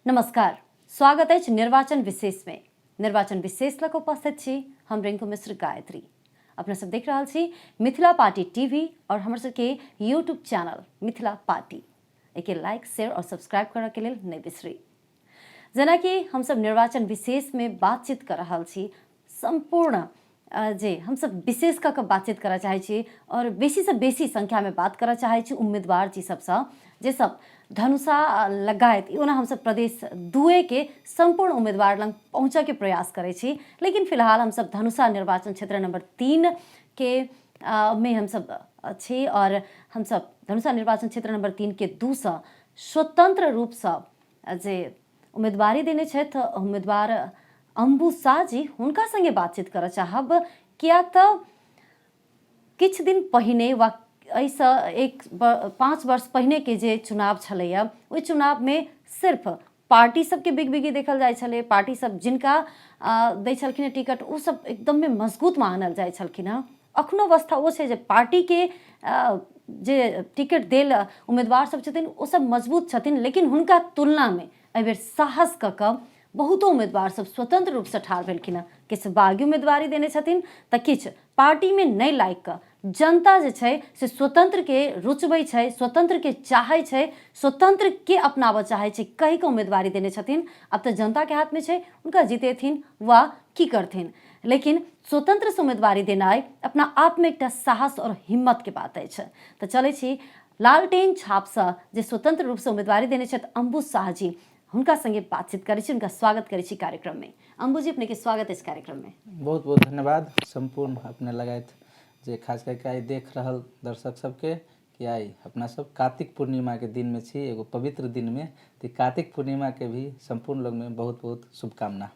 नमस्कार, स्वागत है निर्वाचन विशेष में। निर्वाचन विशेष लग उपस्थित छी हम रिंकू मिश्र गायत्री। अपना सब देख रहा छी मिथिला पार्टी टीवी और हमर सबके यूट्यूब चैनल मिथिला पार्टी। एके लाइक शेयर और सब्सक्राइब करने के लिए नहीं बिसरी। जना कि हम सब निर्वाचन विशेष में बातचीत कर रहा छी संपूर्ण जे हम सब विशेष का बातचीत करा चाहे छी और बेसी से बेसी संख्या में बात करा चाहे छी उम्मीदवार जी सबसे जे सब धनुषा लगायत ओना हम सब प्रदेश 2 के संपूर्ण उम्मीदवार लंग पहुँचे के प्रयास करे छी। लेकिन फिलहाल हम सब धनुषा निर्वाचन क्षेत्र नंबर 3 के में हम सब छी और हम सब धनुषा निर्वाचन क्षेत्र नंबर 3 के 2 स्वतंत्र रूप से जे उम्मीदवारी देने छथि उम्मीदवार अंबु शाह जी हुनका संगे बातचीत कर चाहब। किया तो किछ दिन पहिने वा ऐसा 5 वर्ष पहिने के जे चुनाव छलैया ओहि चुनाव में सिर्फ पार्टी सबके बिगबिगी देखल जाय छलै। पार्टी सब जिनका दै छलखिन टिकट ओ सब एकदम में मजबूत मानल जाय छलखिन। अखनो अवस्था वो छै जे पार्टी के जे टिकट देल उम्मीदवार सब छथिन ओ सब मजबूत छथिन। लेकिन हुनका तुलना में एबेर साहस कऽ बहुतो उम्मीदवार सब स्वतंत्र रूप से ठाढ़ भेलखिन। किछ बागी उम्मीदवारी देने छथिन तऽ किछ पार्टी में नहीं लायक कऽ जनता जे छै से स्वतंत्र के रुचबै छै, स्वतंत्र के चाहे छै, स्वतंत्र के अपनाबऽ चाहे छै कहि के उम्मीदवारी देने छथिन। अब तो जनता के हाथ में छै उनका जीतेथिन वा की करथिन। लेकिन स्वतंत्र से उम्मीदवारी देनाइ अपना आप में एक साहस और हिम्मत के बात अछि। तो चले छी लालटेन छाप से जे स्वतंत्र रूप से उम्मीदवारी देने छथि अंबु शाह जी हुनका संगे बातचीत करै छी, उनका स्वागत करै छी कार्यक्रम में। अंबु जी अपने के स्वागत इस कार्यक्रम में। बहुत बहुत धन्यवाद संपूर्ण अपने लगायत जे खास करके आई देख रहल दर्शक सबके कि आई अपना सब कार्तिक पूर्णिमा के दिन में छी, एगो पवित्र दिन में। तो कार्तिक पूर्णिमा के भी संपूर्ण लोग में बहुत बहुत शुभकामना।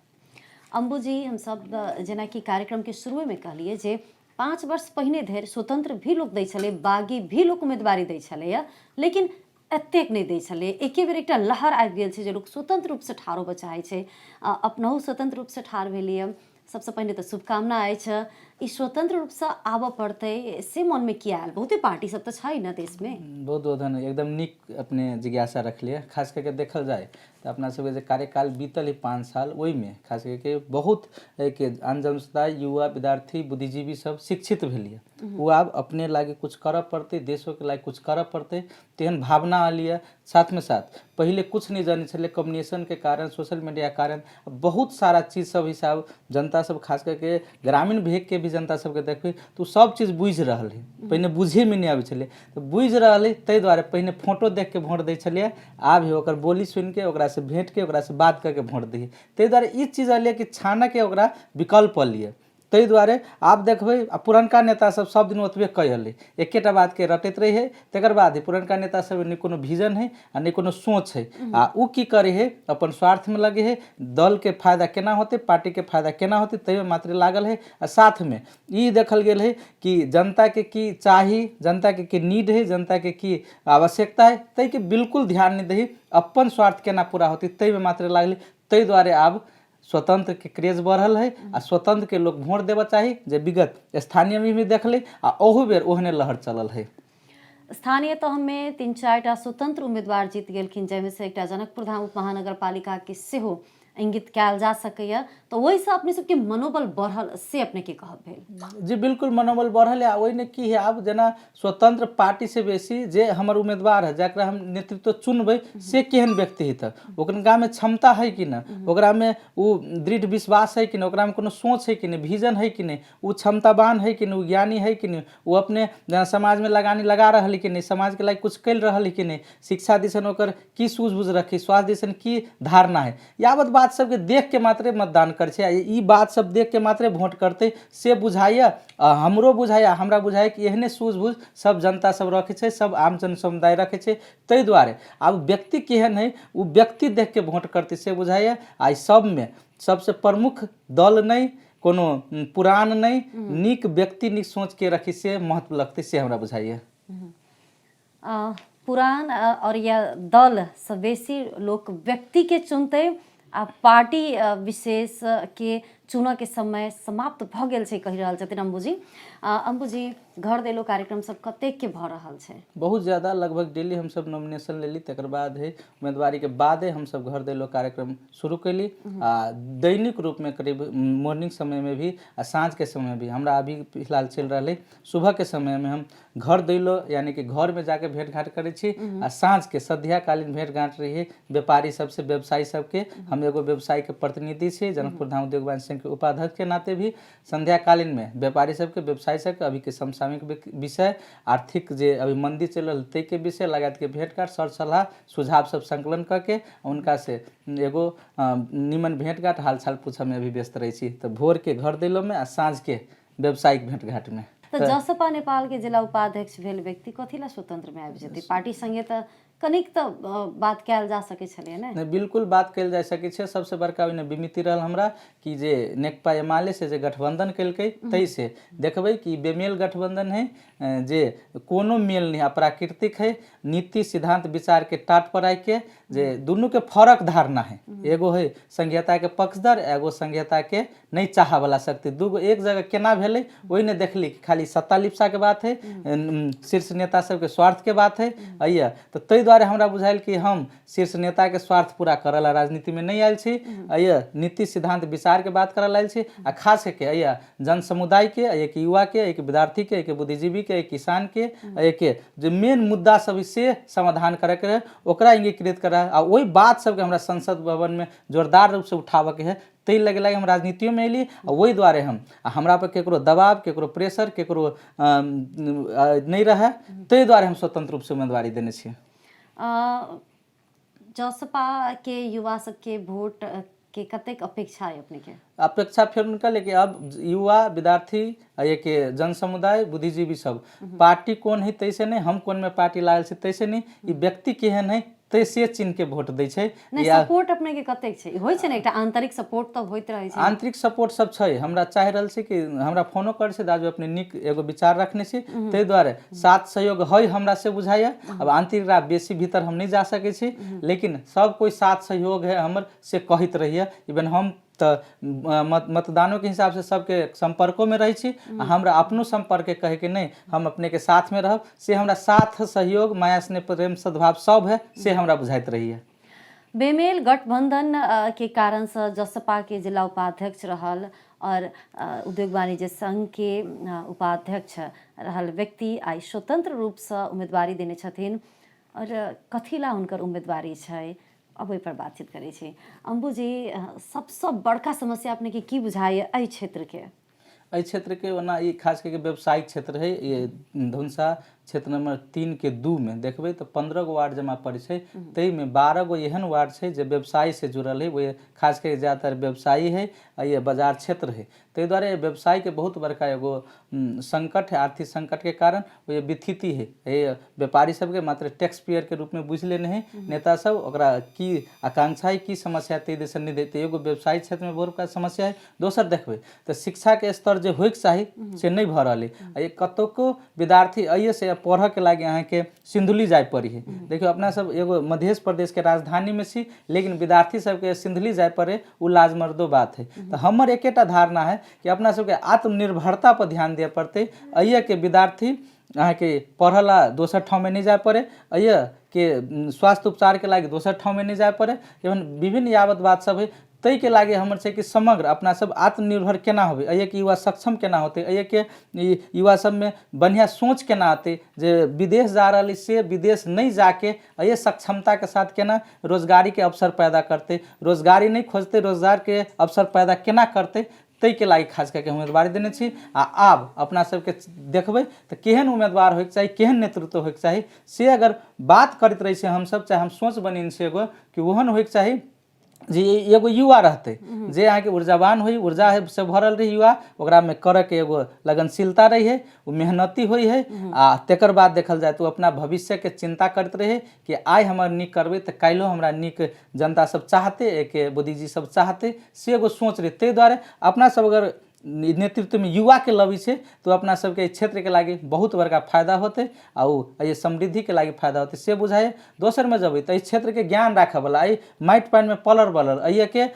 अंबु जी हम सब जना कि कार्यक्रम के शुरू में कहलिए जे 5 वर्ष पहिने धरि स्वतंत्र भी लोग दै छले, बागी भी लोग उम्मीदवारी दै छले, लेकिन एतेक नहीं दै छले। एके बेर एकटा लहर आबि गेल छै जे लोग स्वतंत्र रूप से ठाढ़ होबऽ चाहे छै। अपनहु स्वतंत्र रूप से ठाढ़ भेलिए। सबसे पहले तो शुभकामना अछि। ई स्वतंत्र रूप से आबऽ पड़ते से मन में किया आयल? बहुते पार्टी सब तो छै ना देश में। बहुत बहुत धन्यवाद। एकदम निक अपने जिज्ञासा रखलिए। खास करके देखल जाए तो अपना सब जे कार्यकाल बीतल है 5 साल ओहि में खास करके बहुत के आन जनसमुदाय युवा विद्यार्थी बुद्धिजीवी सब शिक्षित भेलिए। वो आब अपने लागे कुछ करऽ पड़ते, देशों के लागे कुछ करऽ पड़ते तेहन भावना आलिए। साथ में साथ पहले कुछ नहीं जानी छले, कम्युनिकेशन के कारण सोशल मीडिया के कारण बहुत सारा चीज सब हिसाब जनता सब खास करके ग्रामीण भेग के भी जनता सबके देखबे तो सब चीज बुझ रहल है। पहले बुझे में नहीं आबे छले तो बुझ रहल है, तै द्वारे पहले फोटो देख के वोट दै छलिए। आब ओकर बोली सुन के ओकरा से भेंट के ओकरा से बात करके वोट दी। तै द्वारे ई चीज अलिए कि छाना के ओकरा विकल्प लिए। तै द्वारे आप देखबै पुरनका नेता सब दिन ओतबे कहले एकेटा बात के रटैत रहे है। तकर बाद पुरनका नेता सब ने कोनो विजन है आ ने कोनो सोच है। आ उ की करे है अपन स्वार्थ में लगे है। दल के फायदा केना होते, पार्टी के फायदा केना होते तै में मात्र लागल है। आ साथ में ई देखल गेल है कि जनता के की चाही, जनता के नीड है, जनता के की आवश्यकता है तै के बिल्कुल ध्यान नहीं दही। अपन स्वार्थ केना पूरा होते तै में मात्र लागले। तै द्वारे आब स्वतंत्र के क्रेज बढ़ल है आ स्वतंत्र के लोग वोट देवा चाहिए जे विगत स्थानीय में भी देखले आ ओहू बेर ओहने लहर चलल है। स्थानीय तो हमें 3-4 स्वतंत्र उम्मीदवार जीत गेलखिन, जैमे से एक जनकपुर धाम उप महानगर पालिका के सेहो इंगित कयल जा सकैया। तो वही से अपने सबके मनोबल बढ़ल से अपने के कहब भेल? जी बिल्कुल मनोबल बढ़ल है। वही ने की है आब जना स्वतंत्र पार्टी से बेसी जे हमर उम्मीदवार है जकरा हम नेतृत्व चुनबै से केहन व्यक्ति है त ओकरा में क्षमता है कि ना, ओकरा में उ दृढ़ विश्वास है कि ना, ओकरा में कोनो सोच है कि नहीं, विजन है कि नहीं, उ क्षमतावान है कि नहीं, ज्ञानी है कि नहीं, वो अपने समाज में लगानी लगा रहा है कि नहीं, समाज के लिए कुछ कर रहा है कि नहीं, शिक्षा दिशन ओकर की सूझबूझ रखी, स्वास्थ्य दिशन की धारणा है। यावत बात सबके देख के मात्रे मतदान कर छे। ई बात सब देख के मात्रे वोट करते से बुझाइया हमरो बुझाइया, हमरा बुझाइया कि एहने सूझबूझ सब जनता सब रखे छे, सब आम जन समुदाय रखे छे। तै द्वारे अब व्यक्ति केहन है वो व्यक्ति देख के वोट करते से बुझाइया। आई सब में सबसे प्रमुख दल नहीं, कोनो पुरान नहीं, निक व्यक्ति निक सोच के रखी से महत्व लगते से हमरा बुझाइया। पुरान और यह दल सब बेसी लोग व्यक्ति के चुनते आ पार्टी विशेष के चुनऽ के समय समाप्त भ गेल छै कहि रहल छथिन अम्बुजी। अम्बुजी, घर देलो कार्यक्रम सब कतेक के भ रहल छै? बहुत ज़्यादा, लगभग डेली हम सब नॉमिनेशन लेली, तकर बाद है उम्मीदवारी के बादे हम सब घर देलो कार्यक्रम शुरू कैली। दैनिक रूप में करीब मॉर्निंग समय में भी आ साँझ के समय में भी हमरा अभी फिलहाल चल रहा है। सुबह के समय में हम घर दैलो यानी कि घर में जाके भेंट घाट करे छी, आ साँझ के संध्याकालीन भेंट घाट रही है व्यापारी सबसे, व्यवसायी सबके। हम एगो व्यवसायी के प्रतिनिधि छी, जनकपुर धाम उद्योग वाणिज्य संघ के उपाध्यक्ष के नाते भी संध्याकालीन में व्यापारी सबके, व्यवसायी सबके अभी के समसामयिक विषय, आर्थिक जे अभी मंदी चल रहा तै के विषय लगात के भेंट घाट, सर सलाह सुझाव सब संकलन करके उनका से एगो निमन भेंट घाट हालचाल पूछे में अभी व्यस्त रही छी। तो भोर के घर दिलो में आ साँझ के व्यावसायिक भेंट घाट में। तो जसपा नेपाल के जिला उपाध्यक्ष भेल व्यक्ति कथिला स्वतंत्र में आबि जेतै? पार्टी संगे त कनिक त बात कयल जा सकै छलै ने? नहीं, बिल्कुल बात कल जा सकै छै। सबसे बड़का ओहिने विमिति रहल हमरा कि जे नेकपा एमाले से जे गठबंधन केलकै तै से देखबै कि बेमेल गठबंधन है, जे कोनो मेल नहीं, अप्राकृतिक है, नीति सिद्धांत विचार के टाट पर आइ के जे दुनू के फरक धारणा है। एगो है संघीयता के पक्षधर, एगो संघीयता के नहीं चाह वाला शक्ति। दूगो एक जगह केना भेलै ओहि ने देखली कि खाली सत्ता लिप्सा के बात है, शीर्ष नेता सबके स्वार्थ के बात है। अइया तो तै द्वारे हमरा बुझाइल कि हम शीर्ष नेता के स्वार्थ पूरा करला राजनीति में नहीं आयल छी। अइया नीति सिद्धांत विचार के बात करल आयल छी, आ खास करके अइया जन समुदाय के, एक युवा के, एक विद्यार्थी के, एक बुद्धिजीवी के, एक किसान के, एक जो मेन मुद्दा सब से समाधान करे के रहे ओकरा अंगीकृत करे, आ वही बात सबके हमरा संसद भवन में जोरदार रूप से उठावे के है। तै लगे हम राजनीतियों में अली, वही द्वारे हमरा पर केकरो दबाव, केकरो प्रेशर, केकरो नहीं रहे, तै द्वारे हम स्वतंत्र रूप से उम्मीदवारी देने छियै। जसपा के युवा सबके वोट के कतेक अपेक्षा है अपने के? अपेक्षा फिर उनका लेकिन अब युवा, विद्यार्थी, एक जन समुदाय, बुद्धिजीवी सब पार्टी कौन है तैसे नहीं, हम कौन में पार्टी लागल छै तैसे नहीं, ई व्यक्ति केहन है तै से चिन्ह के वोट दै छै। नहीं, सपोर्ट अपने के कतेक छै? होय छै ने एकटा आंतरिक सपोर्ट त होइत रहै छै। आंतरिक सपोर्ट सब छै। हमरा चाहि रहल छै कि हमरा फोनो कर छै दाजू अपने निक एगो विचार रखने छी, तै द्वारे साथ सहयोग है हमरा से बुझाइया। अब आंतरिक रा बेसी भीतर हम नहीं जा सकै छी, लेकिन सब कोई साथ सहयोग है हमर से कहित रहिए। इवन हम तो मतदानों के हिसाब से सबके संपर्कों में रही छी, हमरा अपनो संपर्क के कहे के नहीं, हम अपने के साथ में रहब, से हमरा साथ सहयोग, माया स्नेह प्रेम सद्भाव सब है से हमरा बुझाइत रही है। बेमेल गठबंधन के कारण से जसपा के जिला उपाध्यक्ष रहल और उद्योग वाणिज्य संघ के उपाध्यक्ष रहल व्यक्ति आई स्वतंत्र रूप से उम्मीदवारी देने छथिन, और कथिला हुनकर उम्मीदवारी छै, अब ओहि पर बातचीत करै छी। अम्बुजी, सबसे बड़का समस्या अपने के की बुझाइए एहि क्षेत्र के? एहि क्षेत्र के ओना ई खास करके व्यावसायिक क्षेत्र है। ये धुनसा क्षेत्र नंबर 3 के 2 में देखबै तो 15 गो वार्ड जमा पड़े छै, तै में 12 गो एहन वार्ड छै जे व्यवसायी से जुड़ल है। वो खास करके ज़्यादातर व्यवसायी है, ये बाजार क्षेत्र है। तै द्वारे व्यवसाय के बहुत बड़का एगो संकट है, आर्थिक संकट के कारण वो विथिति है। ये व्यापारी सबके मात्र टैक्स पेयर के रूप में बुझ लेने हैं नेता सब, ओकरा की आकांक्षा है, की समस्या तै दिसन नहीं देते। एगो व्यवसायिक क्षेत्र में बहुत बड़का समस्या है। दोसर देखबै तो शिक्षा के स्तर जो होइक चाही से नहीं भ रहल है। कतको विद्यार्थी अइए से पढ़े के लागे अहाँ के सिंधुली जाय पड़ी है। देखियो अपना सब एगो मध्य प्रदेश के राजधानी में छी, लेकिन विद्यार्थी सबके सिंधुली जाय पड़े उ लाजमर्दो बात है। तो हमर एकेटा धारणा है कि अपना सबके आत्मनिर्भरता पर ध्यान दिए पड़ते। अइए के विद्यार्थी अहाँ के पढ़ला दोसर ठाव में नहीं जाय पड़े, अइए के स्वास्थ्य उपचार के लागे दोसर ठाव में नहीं जाय पड़े। एवं विभिन्न यावत बात सब है, तै के लागे हमर छै कि समग्र अपना सब आत्मनिर्भर केना होबे, अइए के युवा सक्षम केना होते, अइए के युवा सब में बढ़िया सोच केना आते, जे विदेश जा रही से विदेश नहीं जाके अइए सक्षमता के साथ केना रोजगारी के अवसर पैदा करते, रोजगारी नहीं खोजते रोजगार के अवसर पैदा केना करते, तै के लागी खास करके उम्मीदवारी देने छी। आब अपना सबके देखबै तो केहन उम्मीदवार होइके चाही, केहन नेतृत्व होइके चाही, से अगर बात करते रही से हम सब, चाहे हम सोच बनी से एगो कि ओहन होइके चाही जे एगो युवा रहते, जे अहाँ के ऊर्जावान होई, ऊर्जा से भरल रही युवा, ओकरा में करे के एगो लगनशीलता रही है, वो मेहनती होई है। आ तेकर बाद देखल जाए तो अपना भविष्य के चिंता करते रहे कि आइ हमर नीक करबे तो काल्हो हमरा नीक जनता सब चाहते, एक बुद्धिजी सब चाहते, से एगो सोच रहे। तै द्वारे अपना सब अगर नेतृत्व में युवा के लबी से तो अपना सबके क्षेत्र के लागे बहुत बड़का फायदा होते और ये समृद्धि के लागे फायदा होते से बुझाए। दोसर में जब तो इस क्षेत्र के ज्ञान रखे वाला माटि पानि में पलर बलर के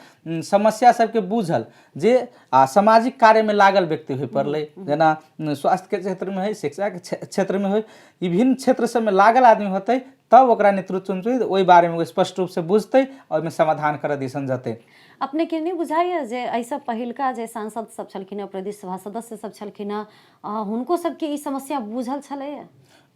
समस्या सबके बूझल जे सामाजिक कार्य में लागल व्यक्ति हो पड़े, जेना स्वास्थ्य के क्षेत्र में है, शिक्षा के क्षेत्र में हो, विभिन्न क्षेत्र सब में लागल आदमी होते तब ओकरा नेतृत्व में वही बारे में स्पष्ट रूप से बुझते और समाधान कर दिसन जते। अपने के नहीं बुझाइए जे ऐसा पहिलका जे सांसद सब छलखिन, प्रदेश सभा सदस्य सब छलखिन, हुनको सबके ई समस्या बुझल छलैए?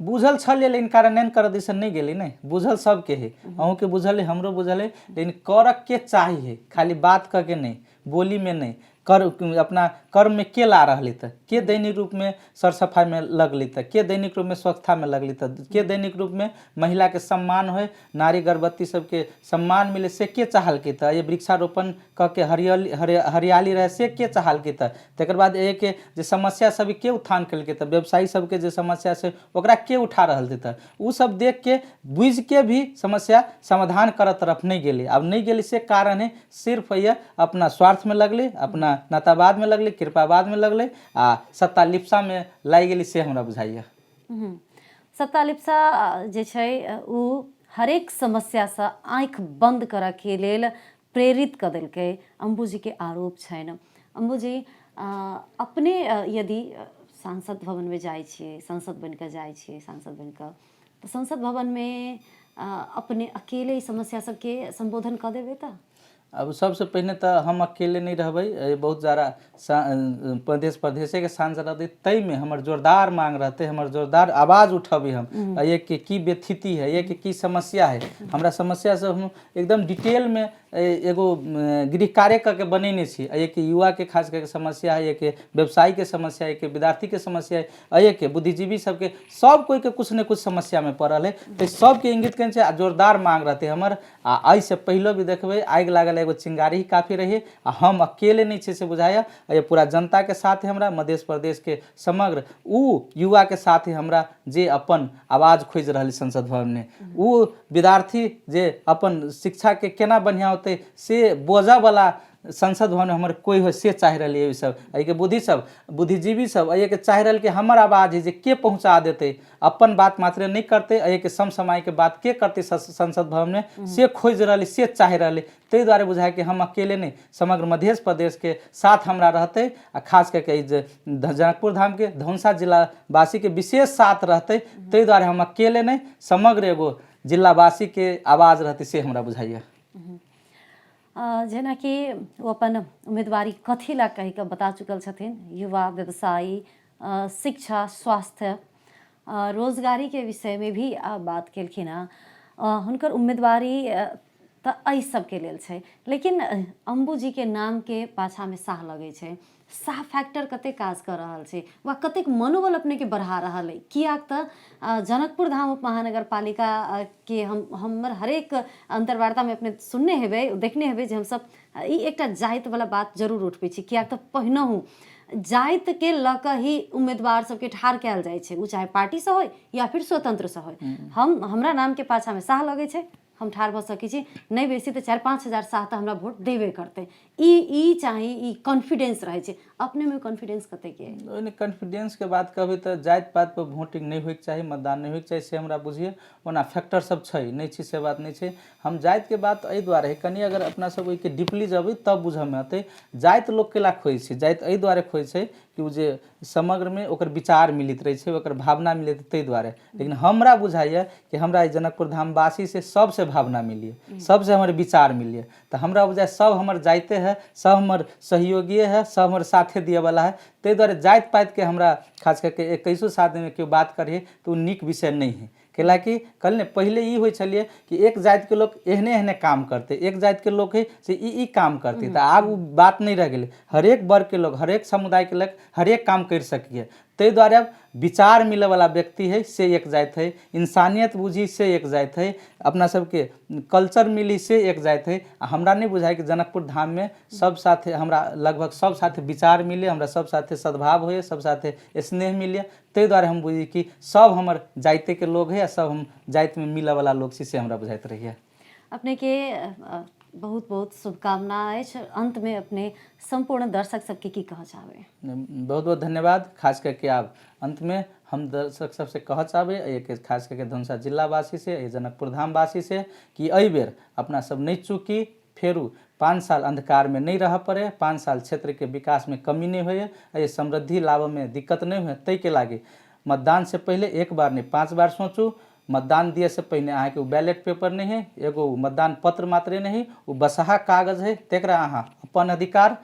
बुझल छल लेकिन कार्यान्वयन कर दिसन नहीं गेली नहीं। बुझल सबके है, अहूँ के बुझल है, हमरो बुझल है, लेकिन करक के चाहिए, खाली बात कह के नहीं, बोली में नहीं, कर अपना कर्म में के ला रही त के दैनिक रूप में सर सफाई में लगली त के दैनिक रूप में स्वच्छता में लगली त के दैनिक रूप में महिला के सम्मान हो, नारी गर्भवती सबके सम्मान मिले से के चाहल की त ये वृक्षारोपण क के हरियाली रहे से के चाहल की त तकर बाद एक जे समस्या सब के उत्थान कल के त व्यवसायी सबके जे समस्या से ओकरा के उठा रहल त उ सब देख के बुझ के भी समस्या समाधान कर तरफ नहीं गेली। अब नहीं गेली से कारण है सिर्फ ये अपना स्वार्थ में लगले, अपना नातावाद में लगले, कृपावाद में लगले आ सत्ता लिप्सा में लाई गेली से हमरा बुझाइए। सत्ता लिप्सा जे छै उ हरेक समस्या से आँख बंद कर के लेल प्रेरित कर देलकै, अम्बू जी के आरोप छैन। अम्बू जी अपने यदि सांसद भवन में जाए छिए, संसद बन के जाए छिए, सांसद बन के तो संसद भवन में अपने अकेले समस्या सबके संबोधन कर देवे त? अब सबसे पहले तो हम अकेले नहीं रहबे, बहुत ज़्यादा प्रदेश के सांसद रहते तई में हमर जोरदार मांग रहते, हमर जोरदार आवाज़ उठबी हम ये की व्यथिति है, ये की समस्या है, हमरा समस्या से हम एकदम डिटेल में एगो गृह कार्य करके बनेने छी। एक युवा के खास करके समस्या है, एक व्यवसायी के समस्या है, एक विद्यार्थी के समस्या है, एक बुद्धिजीवी सबके सब कोई के कुछ न कुछ समस्या में पड़ल है। तो सबके इंगित करें जोरदार मांग रहते हमर। आई से पहले भी देखबे आग लागल एगो चिंगारी ही काफ़ी रही, हम अकेले नहीं छे से बुझाया, ये पूरा जनता के साथ हमरा मध्य प्रदेश के समग्र उ युवा के साथ ही हमरा जे अपन आवाज़ खोज रही संसद भवन में, उ विद्यार्थी जे अपन शिक्षा के केना बढ़िया होते से बोझा वाला संसद भवन में हमारे कोई हो से चाह रही है। सब के बुद्धिजीवी सब के चाह रही कि हमार आवाज़ है जे के पहुँचा देते, अपन बात मात्र नहीं करते, के समसमाय के बात के करते संसद भवन में से खोज रही, से चाह रही। ते द्वारे बुझाए कि हम अकेले नहीं, समग्र मध्य प्रदेश के साथ हमरा रहते, खास करके जनकपुर धाम के धौंसा जिलावासी के विशेष साथ रहते, ते द्वारे हम अकेले नहीं, समग्र एगो जिलावासी के आवाज़ रहती से हमरा बुझाइए। जेना कि वो अपन उम्मीदवारी कथी ला कही के बता चुकल छथिन, युवा, व्यवसायी, शिक्षा, स्वास्थ्य, रोजगारी के विषय में भी बात केलखिन हँ। हुनकर उम्मीदवारी त एहि सबके लेल छै, लेकिन अम्बू जी के नाम के पाछा में साह लगे छै। साह फैक्टर कते काज कर रहा है वा कतेक मनोबल अपने के बढ़ा रहा है? कियाक त जनकपुर धाम उप महानगर पालिका के हमर हरेक अंतर्वार्ता में अपने सुनने हेबे, देखने हेबे जे हम सब ई एकटा जाइत वाला बात जरूर उठबे छी। कियाक त पहिनहु जाइत के लक ही उम्मीदवार सबके ठार कयल जाए छै, उ चाहे पार्टी से हो या फिर स्वतंत्र से हो। हमरा नाम के पाछा में साह लगे छै, हम ठार भ सकै छी, नहीं बेसी तो 4-5 हजार साह तो हमरा वोट देवे करते। ई चाहे ई कॉन्फिडेंस रहे छै। अपने में कॉन्फिडेंस कते के है? कॉन्फिडेंस के बात कहबे तो जात पात पर वोटिंग नहीं होइक चाहिए, मतदान नहीं होइक चाहिए से हमरा बुझिए। ओना फैक्टर सब छै नहीं छै से बात नहीं छै। हम जात के बात एहि द्वारे है, कनी अगर अपना सब के डीपली जबै तब बुझ में आते जात लोग के ला खोज छै। जात एहि द्वारे खोज छै कि जे समग्र में ओकर विचार मिलित रहे छै, ओकर भावना मिलित तै द्वारे। लेकिन हमरा बुझाइए कि हमरा जनकपुर धाम वासी से सबसे भावना मिलिए, सबसे हमारे विचार मिलिए। तो हमरा बुझाए सब हमर जाते है, सब हमर सहयोगी है, सब हमर साथे दिए वाला है। ते द्वारे जात पात के हमरा खास करके 21 साथ में क्यों बात करिए तो निक विषय नहीं है। कैलाकि कल ने पहले ई हो छलिए कि एक जात के लोग एहने एहने काम करते, एक जात के लोग है से ई काम करते। तो आब वो बात नहीं रह गई, हरेक वर्ग के लोग, हरेक समुदाय के लोग हरेक काम कर सकिए। ते द्वारे अब विचार मिले वाला व्यक्ति है से एक जात है, इंसानियत बुझी से एक जात है, अपना सबके कल्चर मिली से एक जात है। हमरा नहीं बुझाए कि जनकपुर धाम में सब साथे हमरा लगभग सब साथे विचार मिले, हमरा सब साथे सद्भाव होए, सब साथे स्नेह मिले। ते द्वारे हम बुझी कि सब हमर जाते के लोग है, सब हम जात में मिले वाला लोग से हमरा बुझाइत रहिए। अपने के बहुत बहुत शुभकामना अछि। अंत में अपने संपूर्ण दर्शक सबके की कह चाहबे? बहुत बहुत धन्यवाद। खास करके आप अंत में हम दर्शक सबसे कह चाहबे एक खास करके धनुषा जिलावासी से, जनकपुर धामवासी से कि एहि बेर अपना सब नहीं चूकी, फेरू 5 साल अंधकार में नहीं रह पड़े, 5 साल क्षेत्र के विकास में कमी नहीं होए, ये समृद्धि लाभ में दिक्कत नहीं हुए। तै के लागे मतदान से पहले एक बार नहीं 5 बार सोचू। मतदान दिए से पहले अहाँ के बैलेट पेपर नहीं है, एगो मतदान पत्र मात्रे नहीं, वो बसहा कागज है, तेकरा अहाँ अपन अधिकार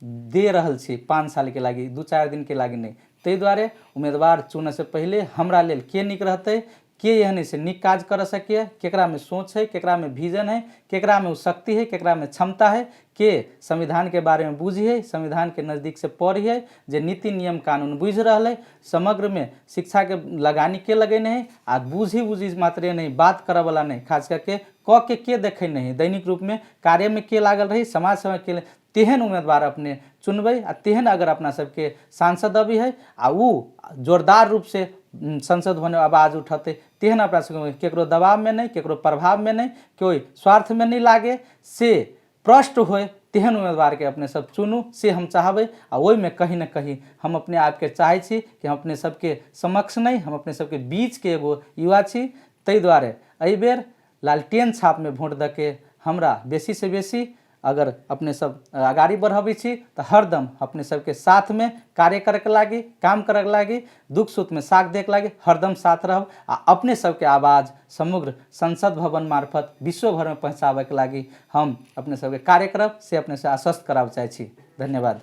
दे रहल छी 5 साल के लागी, 2-4 दिन के लागी नहीं। तै द्वारे उम्मीदवार चुने से पहले हमरा लेल के निक रहते, के एहने से निक काज कर सके, केकरा में सोच है, केकरा में विजन है, केकरा में शक्ति है, केकरा में क्षमता है, के संविधान के बारे में बुझी है, संविधान के नज़दीक से पढ़ी है, जे नीति नियम कानून बुझ रहा है, समग्र में शिक्षा के लगानी के लगे नहीं, आ बुझी मात्रे नहीं, बात करे वाला नहीं, खास करके के देखे नहीं, दैनिक रूप में कार्य में के लागल रही, समाज सेवा के तेहन उम्मीदवार अपने चुनबे। आ तेहन अगर अपना सबके सांसद अभी है आ वो जोरदार रूप से संसद होने आवाज उठाते, तेहन अपना सबके केकरो दबाव में नहीं, केकरो प्रभाव में नहीं, कोई स्वार्थ में नहीं लागे, से प्रष्ट होए, तेहन उम्मीदवार के अपने सब चुनू, से हम चाहबे। आ ओहि में कहीं न कहीं हम अपने आप के चाहे छी कि हम अपने सबके समक्ष नहीं, हम अपने सबके बीच के एगो युवा छी। तै द्वारे एहि बेर लालटेन छाप में वोट दे के हमरा बेसी से बेसी अगर अपने सब आगाड़ी बढ़ाबी छी तो हरदम अपने सबके साथ में कार्य करे के लागी, काम करे के लागी, दुख सुख में साथ दे के लागी हरदम साथ रहब। आ अपने सबके आवाज़ समग्र संसद भवन मार्फत विश्व भर में पहुँचाबे के लागी हम अपने सबके कार्य करब, से अपने से आश्वस्त कराब चाहे छी। धन्यवाद।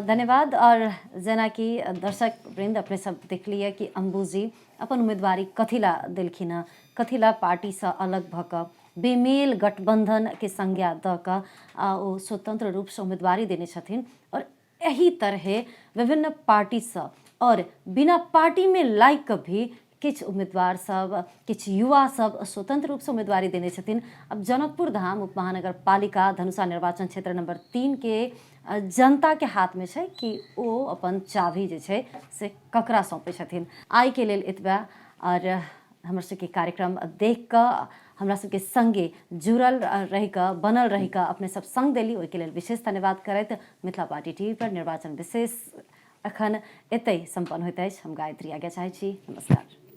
धन्यवाद। और जेना कि दर्शक वृंद अपने सब देख लिए कि अम्बुजी अपन उम्मीदवारी कथिला दिलखिन, कथिला पार्टी से अलग भक बेमेल गठबंधन के संज्ञा द क ओ स्वतंत्र रूप से उम्मीदवारी देने छथिन। और यही तरह विभिन्न पार्टी सब और बिना पार्टी में लाइक के भी किछ उम्मीदवार सब, किछ युवा सब स्वतंत्र रूप से उम्मीदवारी देने छथिन। अब जनकपुर धाम उप महानगर पालिका धनुषा निर्वाचन क्षेत्र नंबर 3 के जनता के हाथ में है कि वो अपन चाभी जे छै से ककरा सौंपे छथिन। आई के लेल इतबा। और हमर सबके कार्यक्रम देख कर हमरा सबके संगे जुड़ल रही का, बनल रही का, अपने सब संग देली, ओहि के लेल विशेष धन्यवाद करैत मिथिला पार्टी टीवी पर निर्वाचन विशेष अखन एतै संपन्न होइत अछि। हम गायत्री आज्ञा चाहै छी। नमस्कार।